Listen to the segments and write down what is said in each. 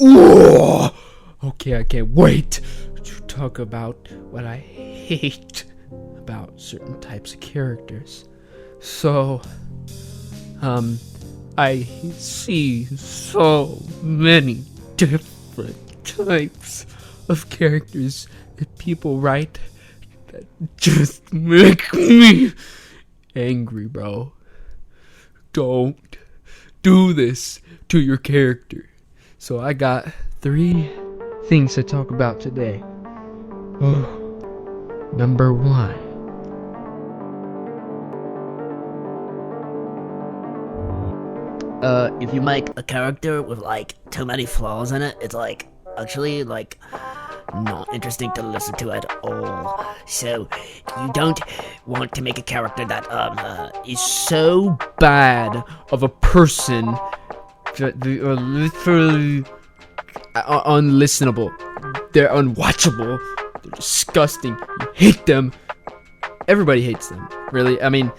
Ooh, okay, I can't wait to talk about what I hate about certain types of characters. So, I see so many different types of characters that people write that just make me angry, bro. Don't do this to your character. So I got 3 things to talk about today. Number 1. If you make a character with like too many flaws in it, it's like actually like not interesting to listen to at all. So you don't want to make a character that is so Bad of a person that they are literally unlistenable. They're unwatchable. They're disgusting. You hate them. Everybody hates them, really. I mean,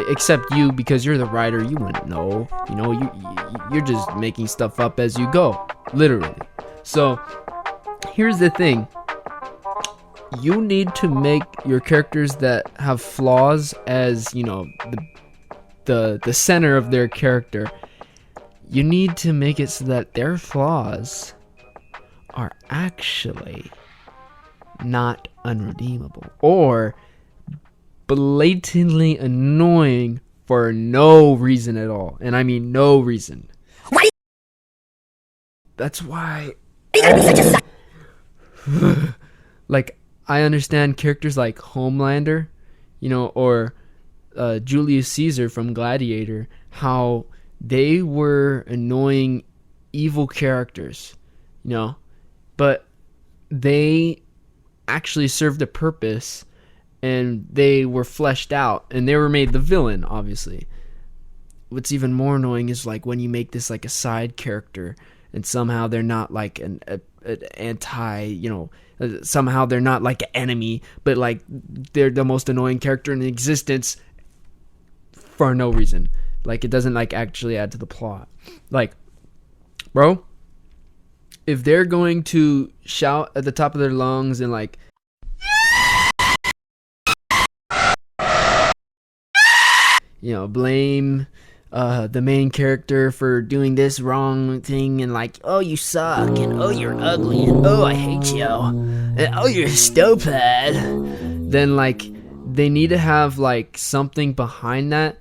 except you, because you're the writer. You wouldn't know. You know, you're just making stuff up as you go, literally. So here's the thing. You need to make your characters that have flaws as, you know, the center of their character. You need to make it so that their flaws are actually not unredeemable or blatantly annoying for no reason at all. And I mean no reason. That's why like, I understand characters like Homelander, you know, or Julius Caesar from Gladiator, how they were annoying evil characters, you know, but they actually served a purpose and they were fleshed out and they were made the villain, obviously. What's even more annoying is like when you make this like a side character and somehow they're not like an anti, you know, somehow they're not like an enemy, but like they're the most annoying character in existence for no reason. Like, it doesn't like actually add to the plot. Like, bro, if they're going to shout at the top of their lungs and like, you know, blame the main character for doing this wrong thing and like, oh, you suck, and oh, you're ugly, and oh, I hate you, and oh, you're stupid, then like they need to have like something behind that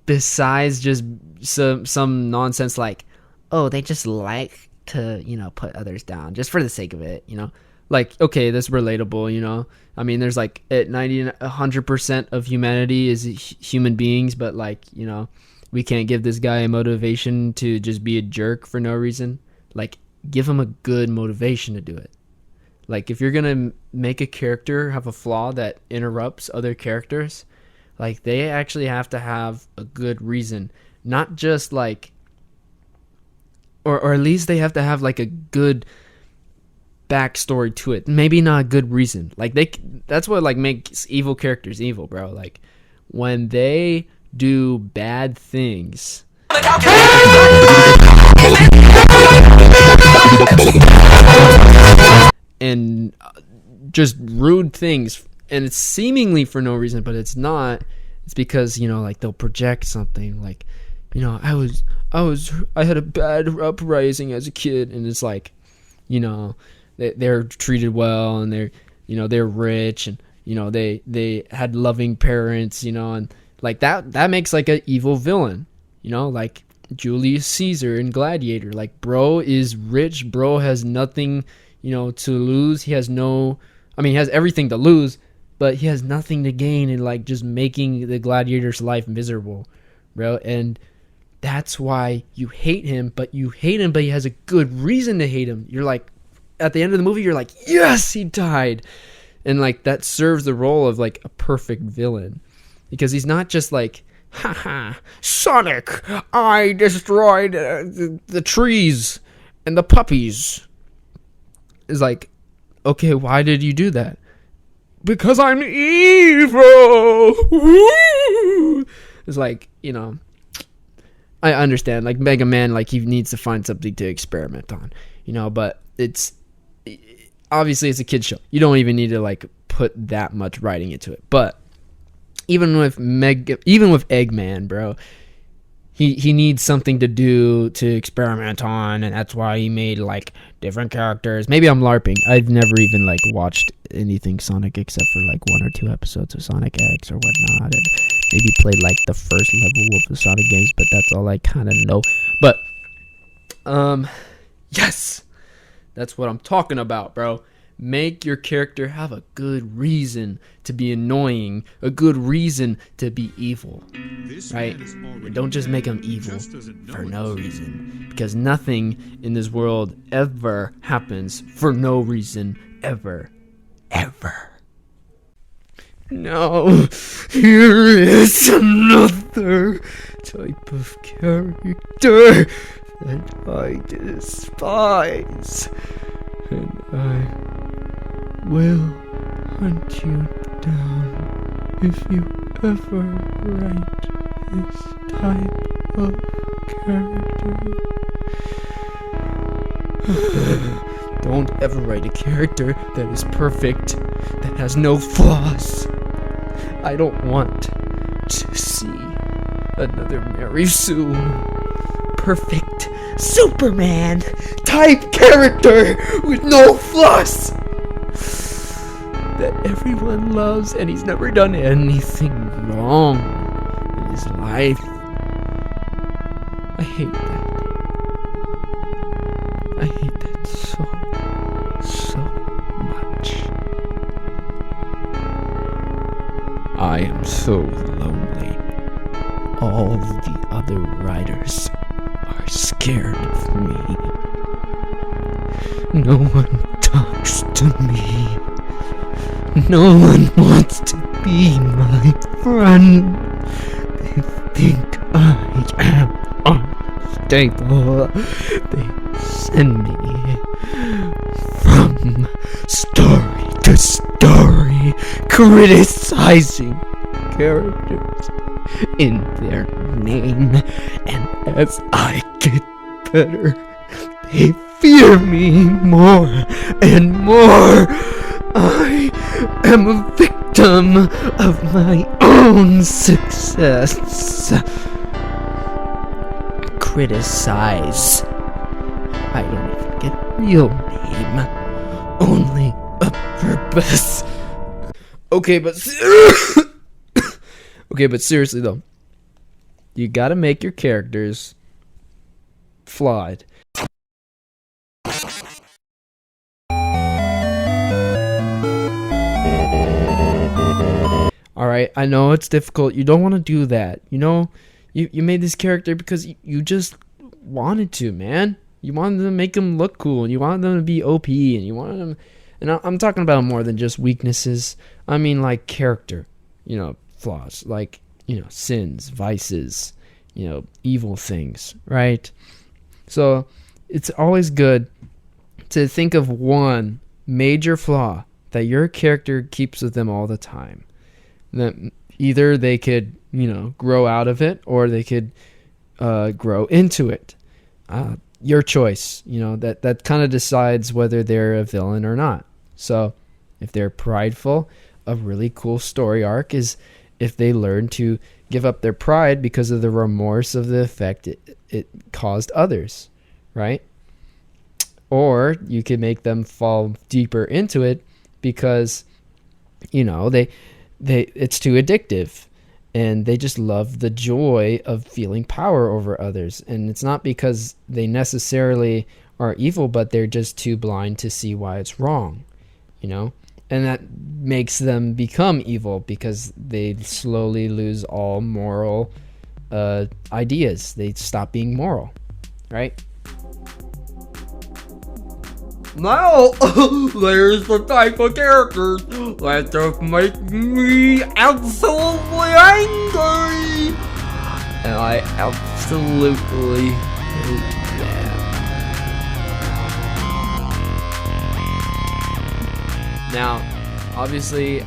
besides just some nonsense like, oh, they just like to, you know, put others down just for the sake of it, you know. Like, okay, that's relatable, you know. I mean, there's like at 100% of humanity is human beings, but like, you know, we can't give this guy a motivation to just be a jerk for no reason. Like, give him a good motivation to do it. Like, if you're gonna make a character have a flaw that interrupts other characters, like, they actually have to have a good reason, not just like, or at least they have to have like a good backstory to it. Maybe not a good reason. Like, that's what like makes evil characters evil, bro. Like, when they do bad things and just rude things, and it's seemingly for no reason, but it's not. It's because, you know, like, they'll project something like, you know, I had a bad uprising as a kid, and it's like, you know, they're treated well, and they're, you know, they're rich, and, you know, they had loving parents, you know, and like that makes like an evil villain, you know, like Julius Caesar in Gladiator. Like, bro is rich, bro has nothing, you know, to lose. He has he has everything to lose, but he has nothing to gain in like just making the gladiator's life miserable, bro. And that's why you hate him, but he has a good reason to hate him. You're like, at the end of the movie, you're like, yes, he died. And like, that serves the role of like a perfect villain, because he's not just like, haha, Sonic, I destroyed the trees and the puppies. It's like, okay, why did you do that? Because I'm evil. Woo! It's like, you know, I understand, like Mega Man, like he needs to find something to experiment on, but it's obviously it's a kid's show. You don't even need to like put that much writing into it. But even with Eggman, bro, he needs something to do to experiment on, and that's why he made like different characters. Maybe I'm LARPing. I've never even like watched anything Sonic except for like 1 or 2 episodes of Sonic X or whatnot, and maybe played like the first level of the Sonic games, but that's all I kind of know. But yes, that's what I'm talking about, bro. Make your character have a good reason to be annoying, a good reason to be evil, right? Don't just make them evil for no reason, because nothing in this world ever happens for no reason, ever. Now, here is another type of character that I despise, and I will hunt you down if you ever write this type of character. Don't ever write a character that is perfect, that has no flaws. I don't want to see another Mary Sue perfect Superman type character with no flaws that everyone loves, and he's never done anything wrong in his life. I hate that. I hate that so much. I am so lonely. All the other writers are scared of me. No one talks to me. No one wants to be my friend. They think I am unstable. They send me from story to story, criticizing characters in their name, and as I get better, they fear me more and more. I am a victim of my own success. Criticize. I don't even get real name, only a purpose. Okay, but seriously though, you gotta make your characters flawed. Alright, I know it's difficult. You don't want to do that. You made this character because you just wanted to, man. You wanted to make them look cool, and you wanted them to be OP, and you wanted them... And I'm talking about more than just weaknesses. I mean, like, character. Flaws. Like, sins, vices, evil things, right? So, it's always good to think of one major flaw that your character keeps with them all the time. That either they could, grow out of it, or they could grow into it. Your choice. That kind of decides whether they're a villain or not. So, if they're prideful, a really cool story arc is if they learn to give up their pride because of the remorse of the effect it caused others, right? Or you could make them fall deeper into it because, they it's too addictive, and they just love the joy of feeling power over others. And it's not because they necessarily are evil, but they're just too blind to see why it's wrong, and that makes them become evil because they slowly lose all moral ideas. They stop being moral, right? Now, there's the type of characters that just make me absolutely angry. And I absolutely hate them. Now, obviously,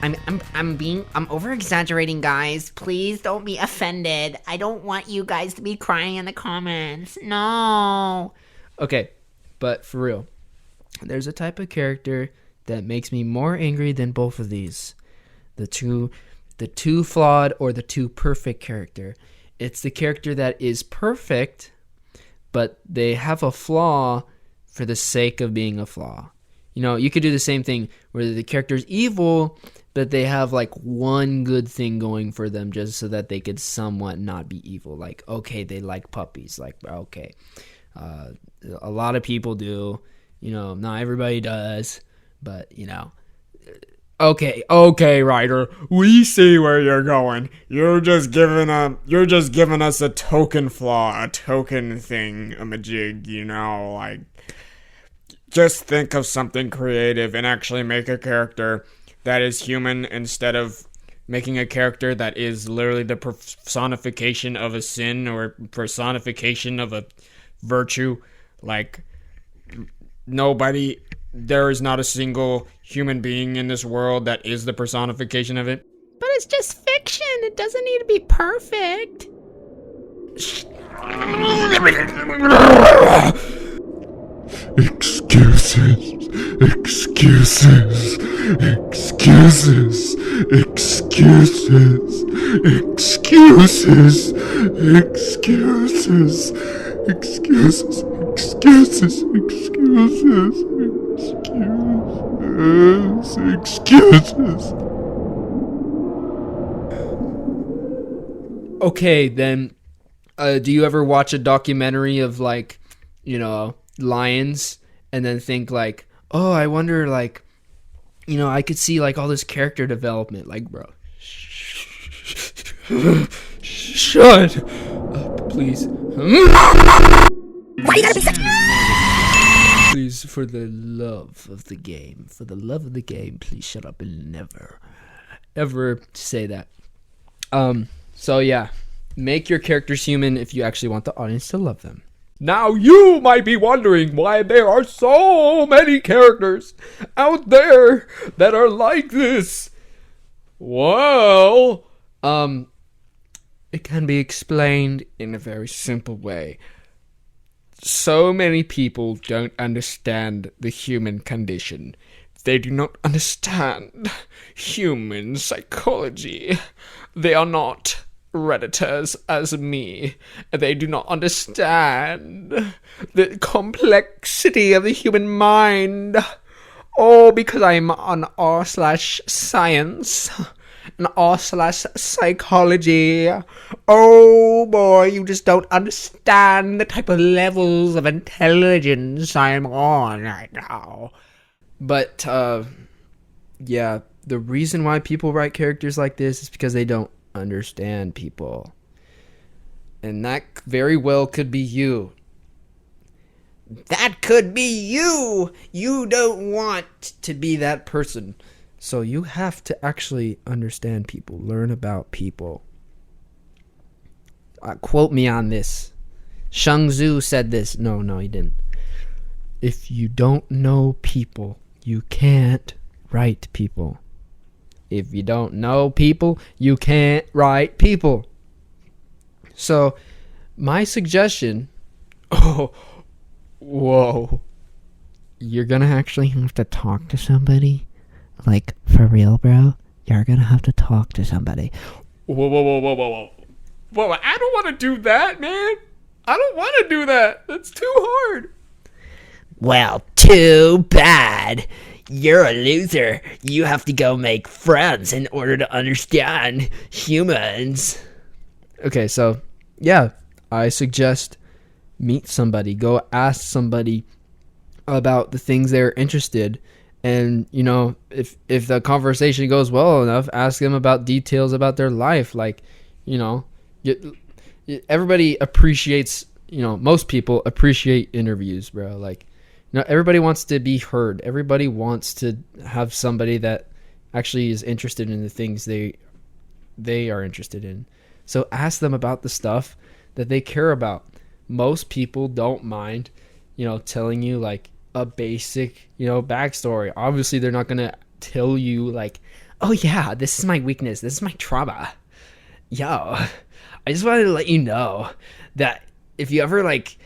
I'm over exaggerating, guys. Please don't be offended. I don't want you guys to be crying in the comments. No. Okay, but for real, there's a type of character that makes me more angry than both of these. The too flawed or the too perfect character. It's the character that is perfect, but they have a flaw for the sake of being a flaw. You know, you could do the same thing where the character's evil, but they have like one good thing going for them just so that they could somewhat not be evil. Like, okay, they like puppies. Like, okay, a lot of people do. You know, not everybody does, but you know. Okay, writer. We see where you're going. You're just giving us a token flaw, a token thing, a majig. You know, like. Just think of something creative and actually make a character that is human instead of making a character that is literally the personification of a sin or personification of a virtue. Like, there is not a single human being in this world that is the personification of it. But it's just fiction. It doesn't need to be perfect. Excuses, excuses, excuses, excuses, excuses, excuses, excuses, excuses, excuses. Okay, then, do you ever watch a documentary of, like, you know, lions and then think like, oh, I wonder, like, you know, I could see like all this character development. Like, bro, shut up, please. Please, for the love of the game, please shut up and never ever say that. So yeah, make your characters human if you actually want the audience to love them. Now you might be wondering why there are so many characters out there that are like this. Well, it can be explained in a very simple way. So many people don't understand the human condition. They do not understand human psychology. They are not Redditors as me. They do not understand the complexity of the human mind. Oh, because I'm on r/science and r/psychology. Oh boy, you just don't understand the type of levels of intelligence I'm on right now. But yeah, the reason why people write characters like this is because they don't understand people. And that very well could be you. That could be you. You don't want to be that person. So you have to actually understand people, learn about people. Quote me on this. Shang Tzu said this. No, he didn't. If you don't know people, you can't write people. If you don't know people, you can't write people. So, my suggestion... Oh, whoa. You're gonna actually have to talk to somebody? Like, for real, bro? You're gonna have to talk to somebody. Whoa. Whoa, I don't want to do that, man. I don't want to do that. That's too hard. Well, too bad. You're a loser. You have to go make friends in order to understand humans. Okay, so, yeah, I suggest meet somebody. Go ask somebody about the things they're interested in. And, you know, if the conversation goes well enough, ask them about details about their life. Like, you know, everybody appreciates, you know, most people appreciate interviews, bro. Like, you know, everybody wants to be heard. Everybody wants to have somebody that actually is interested in the things they are interested in. So ask them about the stuff that they care about. Most people don't mind, you know, telling you like a basic, you know, backstory. Obviously, they're not going to tell you like, Oh yeah, this is my weakness. This is my trauma. Yo, I just wanted to let you know that if you ever like,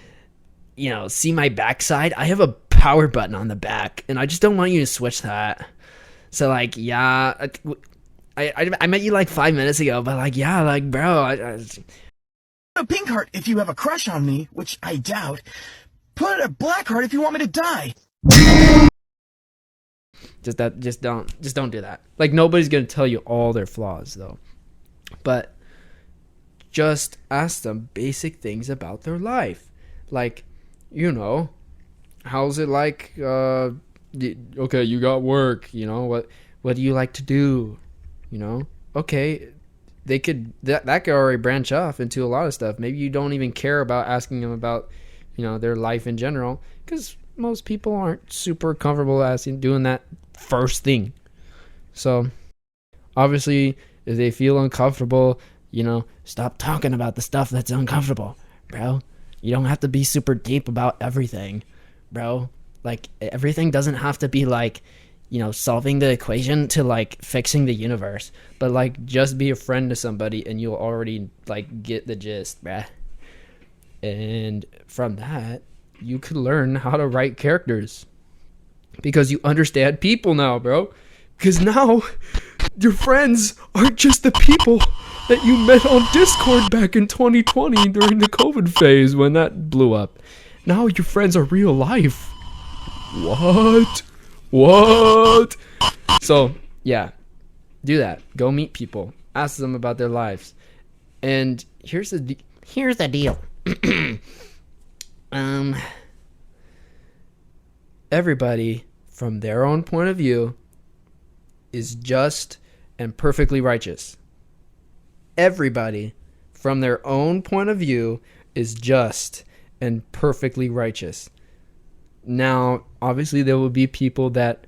see my backside, I have a power button on the back, and I just don't want you to switch that. So like, yeah, I met you like 5 minutes ago, but like, yeah, like, bro, A pink heart if you have a crush on me, which I doubt. Put a black heart if you want me to die. just don't do that. Like, nobody's gonna tell you all their flaws though, but just ask them basic things about their life, like, how's it like? Okay, you got work. What do you like to do? Okay, that could already branch off into a lot of stuff. Maybe you don't even care about asking them about their life in general, because most people aren't super comfortable doing that first thing. So obviously, if they feel uncomfortable, stop talking about the stuff that's uncomfortable, bro. You don't have to be super deep about everything, bro. Like, everything doesn't have to be like, solving the equation to like fixing the universe, but like, just be a friend to somebody and you'll already like get the gist, bruh. And from that, you could learn how to write characters, because you understand people now, bro. Because now your friends aren't just the people that you met on Discord back in 2020 during the COVID phase when that blew up. Now your friends are real life. What? So, yeah. Do that. Go meet people. Ask them about their lives. And here's the deal. Everybody, from their own point of view, is just and perfectly righteous. Everybody, from their own point of view, is just and perfectly righteous. Now, obviously, there will be people that,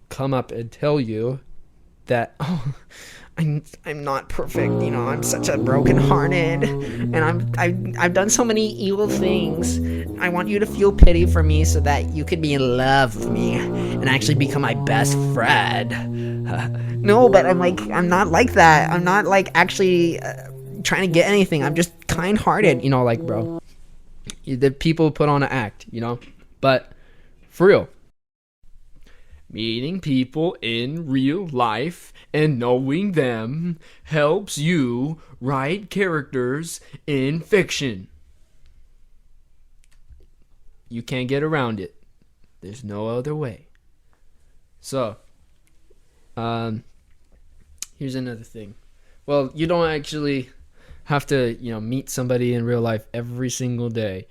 come up and tell you that, oh, I'm not perfect. I'm such a broken-hearted, and I've done so many evil things. I want you to feel pity for me so that you could be in love with me and actually become my best friend. No, but I'm not like that. I'm not like actually trying to get anything. I'm just kind-hearted. Like, bro, the people put on an act. But for real, meeting people in real life and knowing them helps you write characters in fiction. You can't get around it. There's no other way. So, here's another thing. Well, you don't actually have to, meet somebody in real life every single day,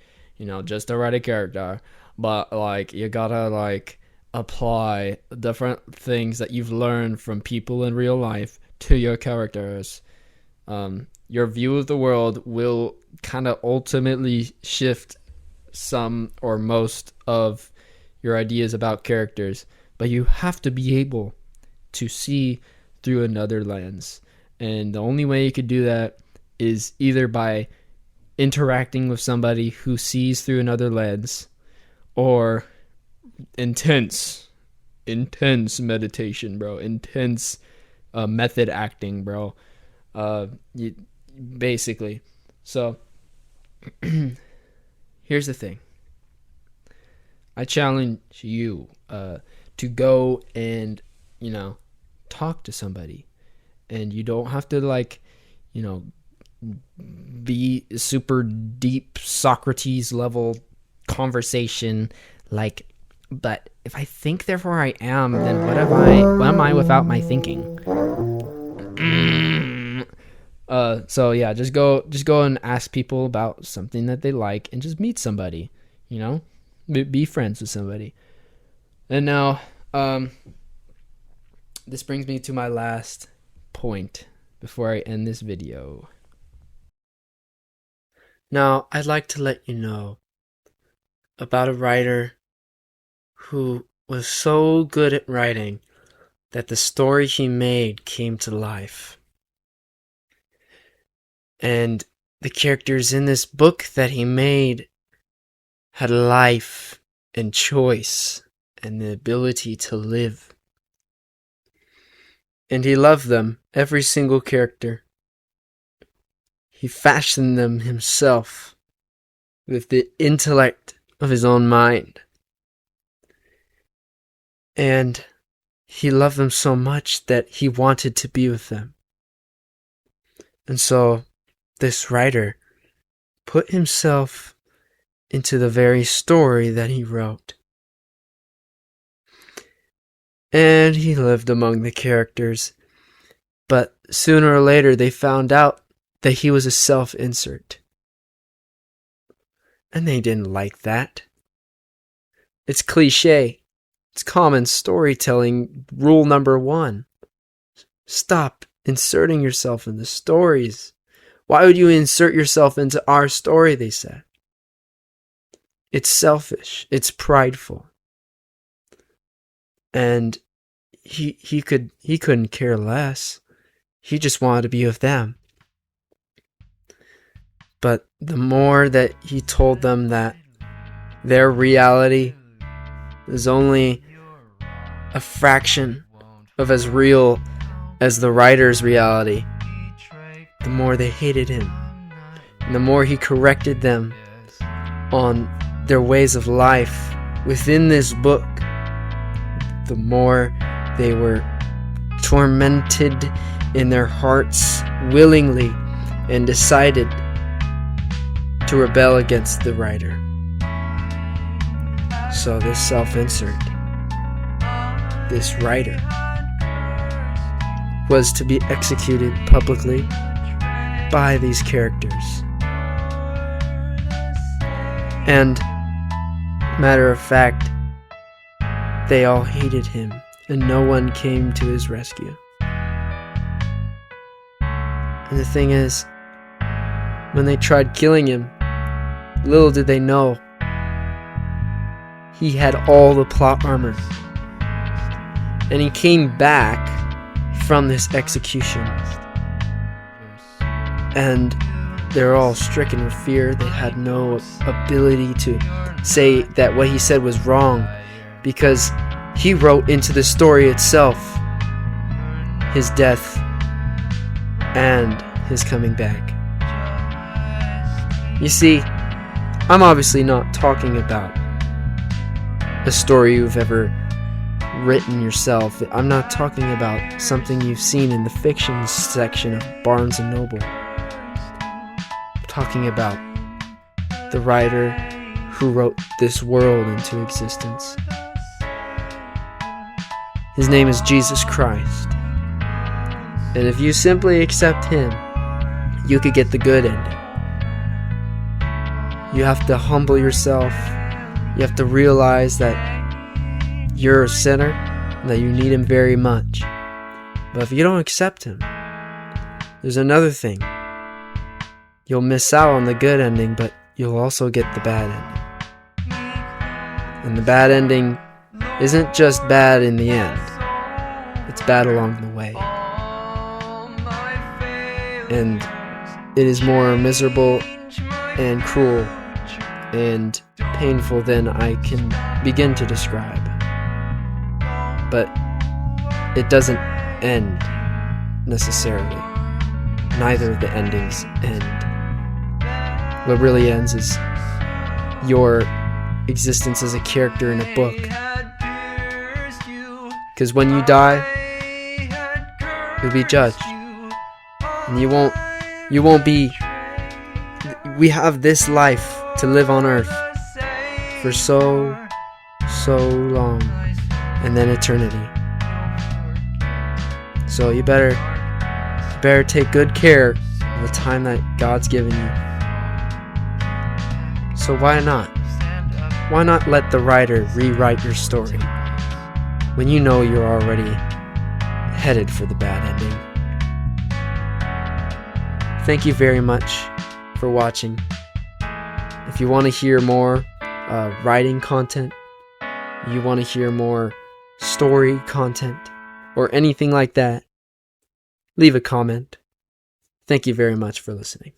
just to write a character. But, like, you gotta, like, apply different things that you've learned from people in real life to your characters. Your view of the world will kind of ultimately shift some or most of your ideas about characters. But you have to be able to see through another lens. And the only way you could do that is either by interacting with somebody who sees through another lens, or intense meditation, bro. Intense method acting, bro. Basically. So, here's the thing. I challenge you to go and, talk to somebody. And you don't have to, like, be super deep Socrates level conversation, like, but if I think therefore I am, then what am I without my thinking? So yeah, just go and ask people about something that they like, and just meet somebody, be friends with somebody. And now, this brings me to my last point before I end this video. Now, I'd like to let you know about a writer who was so good at writing that the story he made came to life. And the characters in this book that he made had life and choice and the ability to live. And he loved them, every single character. He fashioned them himself with the intellect of his own mind. And he loved them so much that he wanted to be with them. And so this writer put himself into the very story that he wrote. And he lived among the characters. But sooner or later they found out that he was a self-insert. And they didn't like that. It's cliche. It's common storytelling rule number 1. Stop inserting yourself in the stories. Why would you insert yourself into our story, they said. It's selfish. It's prideful. And he couldn't care less. He just wanted to be with them. But the more that he told them that their reality is only a fraction of as real as the writer's reality, the more they hated him. And the more he corrected them on their ways of life within this book, the more they were tormented in their hearts willingly and decided to rebel against the writer. So this self-insert, this writer, was to be executed publicly by these characters. And, matter of fact, they all hated him, and no one came to his rescue. And the thing is, when they tried killing him, little did they know, he had all the plot armor. And he came back from this execution. And they're all stricken with fear. They had no ability to say that what he said was wrong, because he wrote into the story itself his death and his coming back. You see, I'm obviously not talking about a story you've ever written yourself. I'm not talking about something you've seen in the fiction section of Barnes & Noble. I'm talking about the writer who wrote this world into existence. His name is Jesus Christ. And if you simply accept him, you could get the good ending. You have to humble yourself. You have to realize that you're a sinner, and that you need him very much. But if you don't accept him, there's another thing. You'll miss out on the good ending, but you'll also get the bad ending. And the bad ending isn't just bad in the end. It's bad along the way. And it is more miserable and cruel and painful than I can begin to describe. But it doesn't end necessarily. Neither of the endings end. What really ends is your existence as a character in a book. Because when you die, you'll be judged. And you won't be... We have this life to live on earth for so long, and then eternity. So you better take good care of the time that God's given you. So why not? Why not let the writer rewrite your story when you know you're already headed for the bad ending? Thank you very much for watching. If you want to hear more writing content, you want to hear more story content, or anything like that, leave a comment. Thank you very much for listening.